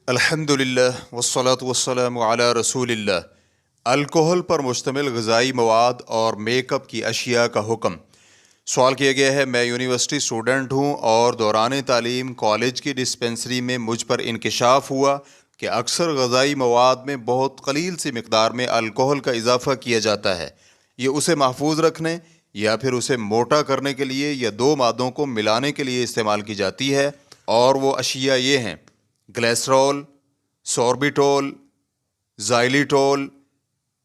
الحمدللہ والصلاة والسلام علی رسول اللہ۔ الکحل پر مشتمل غذائی مواد اور میک اپ کی اشیاء کا حکم۔ سوال کیا گیا ہے، میں یونیورسٹی اسٹوڈنٹ ہوں اور دوران تعلیم کالج کی ڈسپنسری میں مجھ پر انکشاف ہوا کہ اکثر غذائی مواد میں بہت قلیل سی مقدار میں الکحل کا اضافہ کیا جاتا ہے۔ یہ اسے محفوظ رکھنے یا پھر اسے موٹا کرنے کے لیے یا دو مادوں کو ملانے کے لیے استعمال کی جاتی ہے، اور وہ اشیاء یہ ہیں: گلیسرول، سوربیٹول، زائلیٹول،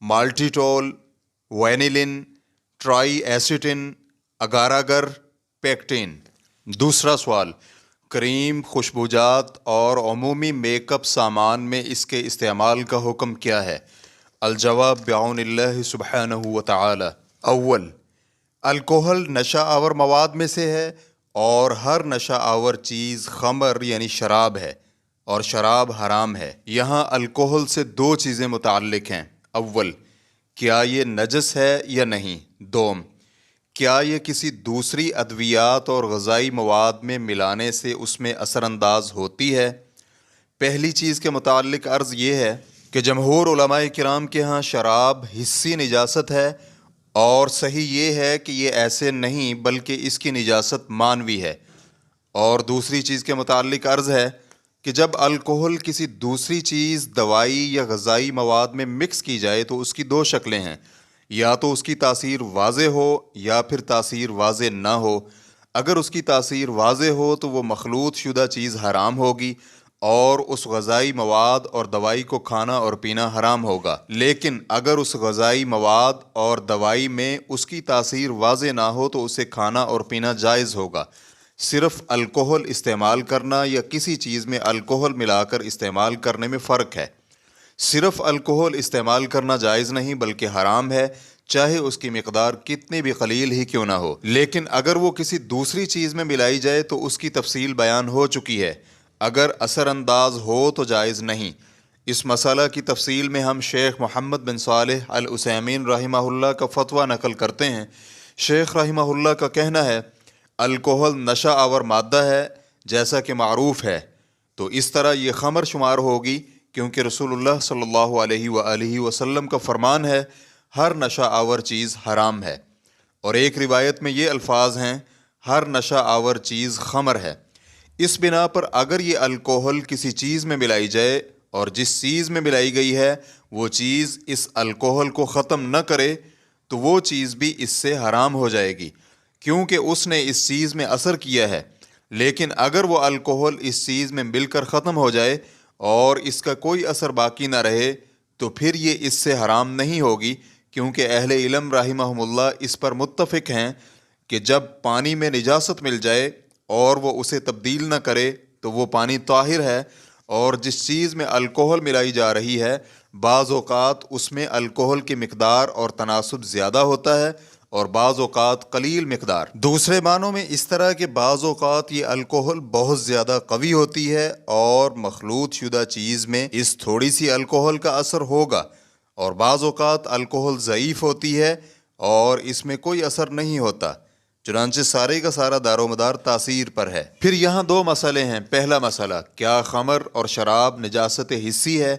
مالٹیٹول، وینیلن، ٹرائی ایسیٹن، اگاراگر، پیکٹین۔ دوسرا سوال، کریم، خوشبوجات اور عمومی میک اپ سامان میں اس کے استعمال کا حکم کیا ہے؟ الجواب بعون اللہ سبحانہ وتعالی۔ اول، الکحل نشہ آور مواد میں سے ہے، اور ہر نشہ آور چیز خمر یعنی شراب ہے، اور شراب حرام ہے۔ یہاں الکحل سے دو چیزیں متعلق ہیں۔ اول، کیا یہ نجس ہے یا نہیں؟ دوم، کیا یہ کسی دوسری ادویات اور غذائی مواد میں ملانے سے اس میں اثر انداز ہوتی ہے؟ پہلی چیز کے متعلق عرض یہ ہے کہ جمہور علماء کرام کے ہاں شراب حسی نجاست ہے، اور صحیح یہ ہے کہ یہ ایسے نہیں بلکہ اس کی نجاست معنوی ہے۔ اور دوسری چیز کے متعلق عرض ہے کہ جب الکحل کسی دوسری چیز، دوائی یا غذائی مواد میں مکس کی جائے تو اس کی دو شکلیں ہیں، یا تو اس کی تاثیر واضح ہو یا پھر تاثیر واضح نہ ہو۔ اگر اس کی تاثیر واضح ہو تو وہ مخلوط شدہ چیز حرام ہوگی، اور اس غذائی مواد اور دوائی کو کھانا اور پینا حرام ہوگا۔ لیکن اگر اس غذائی مواد اور دوائی میں اس کی تاثیر واضح نہ ہو تو اسے کھانا اور پینا جائز ہوگا۔ صرف الکحل استعمال کرنا یا کسی چیز میں الکحل ملا کر استعمال کرنے میں فرق ہے۔ صرف الکحل استعمال کرنا جائز نہیں بلکہ حرام ہے، چاہے اس کی مقدار کتنی بھی قلیل ہی کیوں نہ ہو۔ لیکن اگر وہ کسی دوسری چیز میں ملائی جائے تو اس کی تفصیل بیان ہو چکی ہے۔ اگر اثر انداز ہو تو جائز نہیں۔ اس مسئلہ کی تفصیل میں ہم شیخ محمد بن صالح العثیمین رحمہ اللہ کا فتویٰ نقل کرتے ہیں۔ شیخ رحمہ اللہ کا کہنا ہے، الکحل نشہ آور مادہ ہے جیسا کہ معروف ہے، تو اس طرح یہ خمر شمار ہوگی، کیونکہ رسول اللہ صلی اللہ علیہ وآلہ وسلم کا فرمان ہے، ہر نشہ آور چیز حرام ہے۔ اور ایک روایت میں یہ الفاظ ہیں، ہر نشہ آور چیز خمر ہے۔ اس بنا پر اگر یہ الکحل کسی چیز میں ملائی جائے اور جس چیز میں ملائی گئی ہے وہ چیز اس الکحل کو ختم نہ کرے تو وہ چیز بھی اس سے حرام ہو جائے گی، کیونکہ اس نے اس چیز میں اثر کیا ہے۔ لیکن اگر وہ الکحل اس چیز میں مل کر ختم ہو جائے اور اس کا کوئی اثر باقی نہ رہے تو پھر یہ اس سے حرام نہیں ہوگی، کیونکہ اہل علم رحمہم اللہ اس پر متفق ہیں کہ جب پانی میں نجاست مل جائے اور وہ اسے تبدیل نہ کرے تو وہ پانی طاہر ہے، اور جس چیز میں الکحل ملائی جا رہی ہے بعض اوقات اس میں الکحل کی مقدار اور تناسب زیادہ ہوتا ہے اور بعض اوقات قلیل مقدار۔ دوسرے معنوں میں اس طرح کہ بعض اوقات یہ الکحل بہت زیادہ قوی ہوتی ہے اور مخلوط شدہ چیز میں اس تھوڑی سی الکحل کا اثر ہوگا، اور بعض اوقات الکحل ضعیف ہوتی ہے اور اس میں کوئی اثر نہیں ہوتا۔ چنانچہ سارے کا سارا دار و مدار تاثیر پر ہے۔ پھر یہاں دو مسئلے ہیں۔ پہلا مسئلہ، کیا خمر اور شراب نجاست حسی ہے،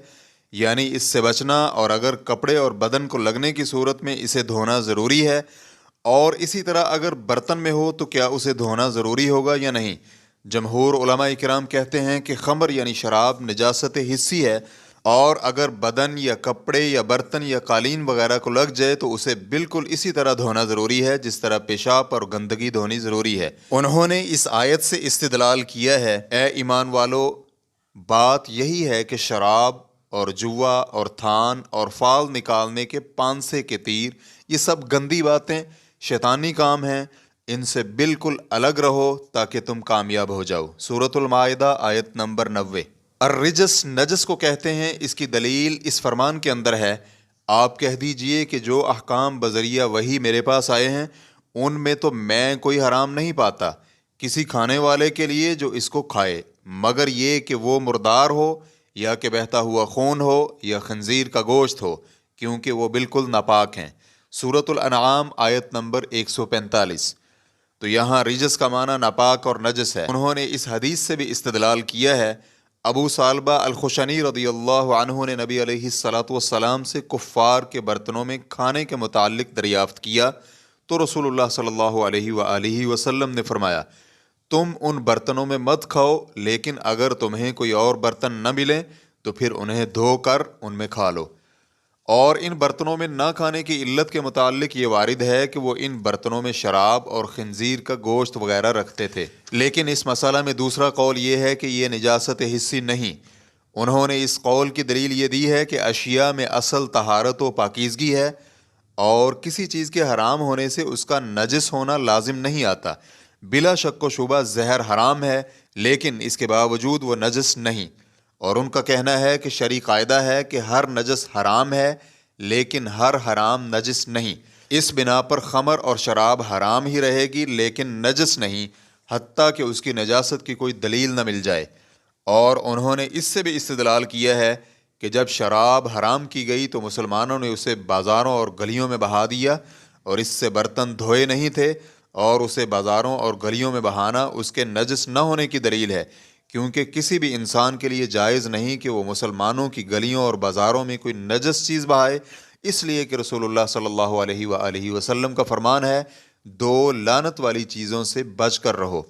یعنی اس سے بچنا، اور اگر کپڑے اور بدن کو لگنے کی صورت میں اسے دھونا ضروری ہے، اور اسی طرح اگر برتن میں ہو تو کیا اسے دھونا ضروری ہوگا یا نہیں؟ جمہور علماء کرام کہتے ہیں کہ خمر یعنی شراب نجاست حسی ہے، اور اگر بدن یا کپڑے یا برتن یا قالین وغیرہ کو لگ جائے تو اسے بالکل اسی طرح دھونا ضروری ہے جس طرح پیشاب اور گندگی دھونی ضروری ہے۔ انہوں نے اس آیت سے استدلال کیا ہے، اے ایمان والو، بات یہی ہے کہ شراب اور جوا اور تھان اور فال نکالنے کے پانسے کے تیر، یہ سب گندی باتیں، شیطانی کام ہیں، ان سے بالکل الگ رہو تاکہ تم کامیاب ہو جاؤ۔ سورۃ المائدہ آیت نمبر 90۔ الرجس نجس کو کہتے ہیں۔ اس کی دلیل اس فرمان کے اندر ہے، آپ کہہ دیجئے کہ جو احکام بذریعہ وحی میرے پاس آئے ہیں ان میں تو میں کوئی حرام نہیں پاتا کسی کھانے والے کے لیے جو اس کو کھائے، مگر یہ کہ وہ مردار ہو یا کہ بہتا ہوا خون ہو یا خنزیر کا گوشت ہو، کیونکہ وہ بالکل ناپاک ہیں۔ سورۃ الانعام آیت نمبر 145۔ تو یہاں رجس کا معنی ناپاک اور نجس ہے۔ انہوں نے اس حدیث سے بھی استدلال کیا ہے، ابو سالبہ الخشنی رضی اللہ عنہ نے نبی علیہ الصلاۃ والسلام سے کفار کے برتنوں میں کھانے کے متعلق دریافت کیا تو رسول اللہ صلی اللہ علیہ وآلہ وسلم نے فرمایا تم ان برتنوں میں مت کھاؤ، لیکن اگر تمہیں کوئی اور برتن نہ ملیں تو پھر انہیں دھو کر ان میں کھا لو۔ اور ان برتنوں میں نہ کھانے کی علت کے متعلق یہ وارد ہے کہ وہ ان برتنوں میں شراب اور خنزیر کا گوشت وغیرہ رکھتے تھے، لیکن اس مسئلہ میں دوسرا قول یہ ہے کہ یہ نجاست حسی نہیں۔ انہوں نے اس قول کی دلیل یہ دی ہے کہ اشیاء میں اصل طہارت و پاکیزگی ہے اور کسی چیز کے حرام ہونے سے اس کا نجس ہونا لازم نہیں آتا۔ بلا شک و شبہ زہر حرام ہے، لیکن اس کے باوجود وہ نجس نہیں، اور ان کا کہنا ہے کہ شرعی قاعدہ ہے کہ ہر نجس حرام ہے لیکن ہر حرام نجس نہیں۔ اس بنا پر خمر اور شراب حرام ہی رہے گی لیکن نجس نہیں، حتیٰ کہ اس کی نجاست کی کوئی دلیل نہ مل جائے۔ اور انہوں نے اس سے بھی استدلال کیا ہے کہ جب شراب حرام کی گئی تو مسلمانوں نے اسے بازاروں اور گلیوں میں بہا دیا، اور اس سے برتن دھوئے نہیں تھے، اور اسے بازاروں اور گلیوں میں بہانا اس کے نجس نہ ہونے کی دلیل ہے، کیونکہ کسی بھی انسان کے لیے جائز نہیں کہ وہ مسلمانوں کی گلیوں اور بازاروں میں کوئی نجس چیز بہائے، اس لیے کہ رسول اللہ صلی اللہ علیہ وآلہ وسلم کا فرمان ہے دو لعنت والی چیزوں سے بچ کر رہو۔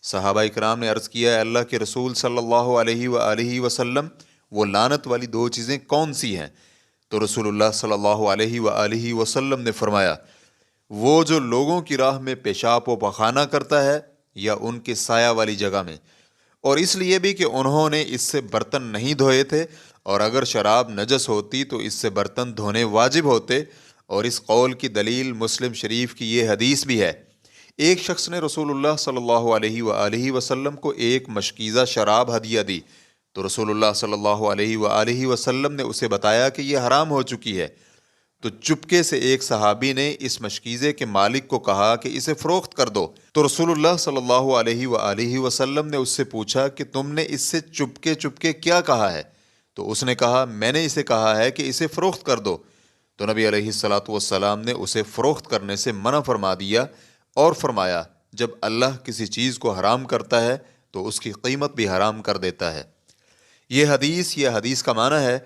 صحابہ اکرام نے عرض کیا ہے اللہ کے رسول صلی اللہ علیہ وآلہ وسلم وہ لعنت والی دو چیزیں کون سی ہیں؟ تو رسول اللہ صلی اللہ علیہ وآلہ وسلم نے فرمایا وہ جو لوگوں کی راہ میں پیشاب و پخانہ کرتا ہے یا ان کے سایہ والی جگہ میں، اور اس لیے بھی کہ انہوں نے اس سے برتن نہیں دھوئے تھے، اور اگر شراب نجس ہوتی تو اس سے برتن دھونے واجب ہوتے۔ اور اس قول کی دلیل مسلم شریف کی یہ حدیث بھی ہے، ایک شخص نے رسول اللہ صلی اللہ علیہ وآلہ وسلم کو ایک مشکیزہ شراب ہدیہ دی تو رسول اللہ صلی اللہ علیہ وآلہ وسلم نے اسے بتایا کہ یہ حرام ہو چکی ہے، تو چپکے سے ایک صحابی نے اس مشکیزے کے مالک کو کہا کہ اسے فروخت کر دو، تو رسول اللہ صلی اللہ علیہ وآلہ وسلم نے اس سے پوچھا کہ تم نے اس سے چپکے چپکے کیا کہا ہے؟ تو اس نے کہا میں نے اسے کہا ہے کہ اسے فروخت کر دو۔ تو نبی علیہ الصلاۃ والسلام نے اسے فروخت کرنے سے منع فرما دیا اور فرمایا جب اللہ کسی چیز کو حرام کرتا ہے تو اس کی قیمت بھی حرام کر دیتا ہے۔ یہ حدیث کا معنی ہے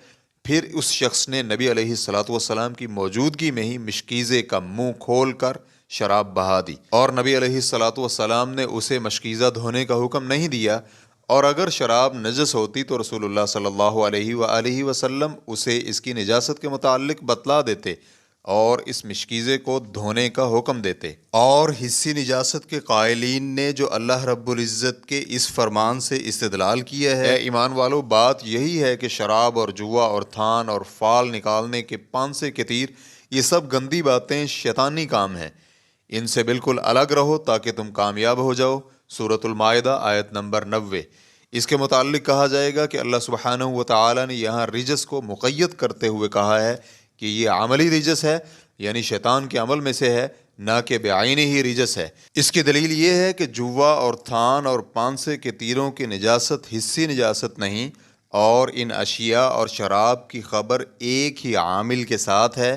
پھر اس شخص نے نبی علیہ الصلاۃ والسلام کی موجودگی میں ہی مشکیزے کا منہ کھول کر شراب بہا دی، اور نبی علیہ الصلاۃ والسلام نے اسے مشکیزہ دھونے کا حکم نہیں دیا، اور اگر شراب نجس ہوتی تو رسول اللہ صلی اللہ علیہ وآلہ وسلم اسے اس کی نجاست کے متعلق بتلا دیتے اور اس مشکیزے کو دھونے کا حکم دیتے۔ اور حسی نجاست کے قائلین نے جو اللہ رب العزت کے اس فرمان سے استدلال کیا ہے، ایمان والو بات یہی ہے کہ شراب اور جوا اور تھان اور فال نکالنے کے پانسے کے تیر یہ سب گندی باتیں شیطانی کام ہیں، ان سے بالکل الگ رہو تاکہ تم کامیاب ہو جاؤ۔ سورۃ المائدہ آیت نمبر 90۔ اس کے متعلق کہا جائے گا کہ اللہ سبحانہ و تعالی نے یہاں رجس کو مقید کرتے ہوئے کہا ہے کہ یہ عملی رجس ہے، یعنی شیطان کے عمل میں سے ہے، نہ کہ بعینی ہی رجس ہے۔ اس کی دلیل یہ ہے کہ جوا اور تھان اور پانسے کے تیروں کی نجاست حسی نجاست نہیں، اور ان اشیاء اور شراب کی خبر ایک ہی عامل کے ساتھ ہے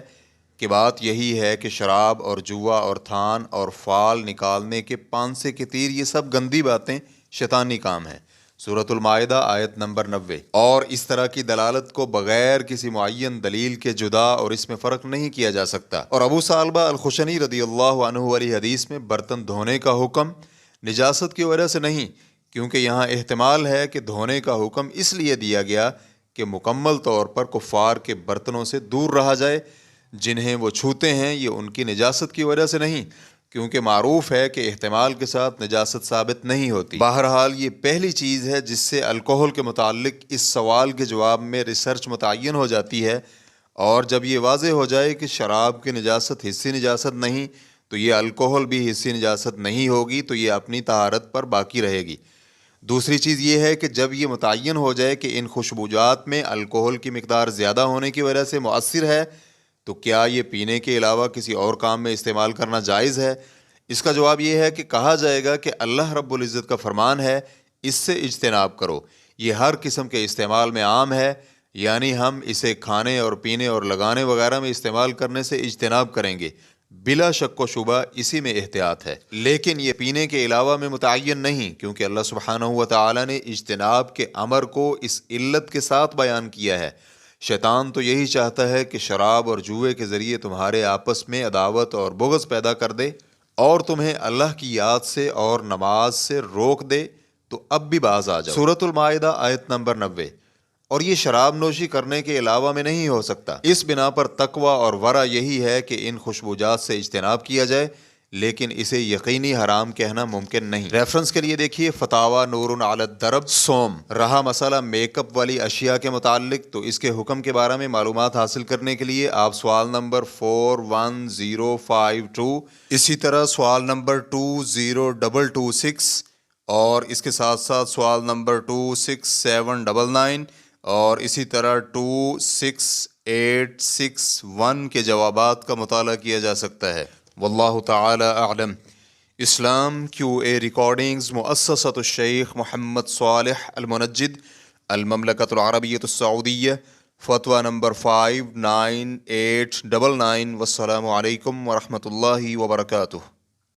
کہ بات یہی ہے کہ شراب اور جوا اور تھان اور فال نکالنے کے پانسے کے تیر یہ سب گندی باتیں شیطانی کام ہیں۔ سورۃ المائدہ آیت نمبر 90۔ اور اس طرح کی دلالت کو بغیر کسی معین دلیل کے جدا اور اس میں فرق نہیں کیا جا سکتا۔ اور ابو سالبہ الخشنی رضی اللہ عنہ والی حدیث میں برتن دھونے کا حکم نجاست کی وجہ سے نہیں، کیونکہ یہاں احتمال ہے کہ دھونے کا حکم اس لیے دیا گیا کہ مکمل طور پر کفار کے برتنوں سے دور رہا جائے، جنہیں وہ چھوتے ہیں یہ ان کی نجاست کی وجہ سے نہیں، کیونکہ معروف ہے کہ احتمال کے ساتھ نجاست ثابت نہیں ہوتی۔ بہرحال یہ پہلی چیز ہے جس سے الکوہل کے متعلق اس سوال کے جواب میں ریسرچ متعین ہو جاتی ہے، اور جب یہ واضح ہو جائے کہ شراب کی نجاست حسی نجاست نہیں تو یہ الکوہل بھی حسی نجاست نہیں ہوگی، تو یہ اپنی طہارت پر باقی رہے گی۔ دوسری چیز یہ ہے کہ جب یہ متعین ہو جائے کہ ان خوشبوجات میں الکوہل کی مقدار زیادہ ہونے کی وجہ سے مؤثر ہے، تو کیا یہ پینے کے علاوہ کسی اور کام میں استعمال کرنا جائز ہے؟ اس کا جواب یہ ہے کہ کہا جائے گا کہ اللہ رب العزت کا فرمان ہے اس سے اجتناب کرو، یہ ہر قسم کے استعمال میں عام ہے، یعنی ہم اسے کھانے اور پینے اور لگانے وغیرہ میں استعمال کرنے سے اجتناب کریں گے، بلا شک و شبہ اسی میں احتیاط ہے، لیکن یہ پینے کے علاوہ میں متعین نہیں، کیونکہ اللہ سبحانہ و تعالیٰ نے اجتناب کے امر کو اس علت کے ساتھ بیان کیا ہے۔ شیطان تو یہی چاہتا ہے کہ شراب اور جوئے کے ذریعے تمہارے آپس میں عداوت اور بغض پیدا کر دے اور تمہیں اللہ کی یاد سے اور نماز سے روک دے، تو اب بھی باز آ جاؤ۔ سورۃ المائدہ آیت نمبر 90۔ اور یہ شراب نوشی کرنے کے علاوہ میں نہیں ہو سکتا۔ اس بنا پر تقوی اور ورع یہی ہے کہ ان خوشبوجات سے اجتناب کیا جائے، لیکن اسے یقینی حرام کہنا ممکن نہیں۔ ریفرنس کے لیے دیکھیے فتاوی نور علی الدرب سوم۔ رہا مسئلہ میک اپ والی اشیاء کے متعلق، تو اس کے حکم کے بارے میں معلومات حاصل کرنے کے لیے آپ سوال نمبر 41052، اسی طرح سوال نمبر 20226 اور اس کے ساتھ ساتھ سوال نمبر 26799 اور اسی طرح 26861 کے جوابات کا مطالعہ کیا جا سکتا ہے۔ واللہ تعالی اعلم۔ اسلام QA ریکارڈنگز مؤسسۃ الشیخ محمد صالح المنجد، المملکۃ العربیۃ السعودیہ، فتویٰ نمبر 59899۔ والسلام علیکم ورحمۃ اللہ وبرکاتہ۔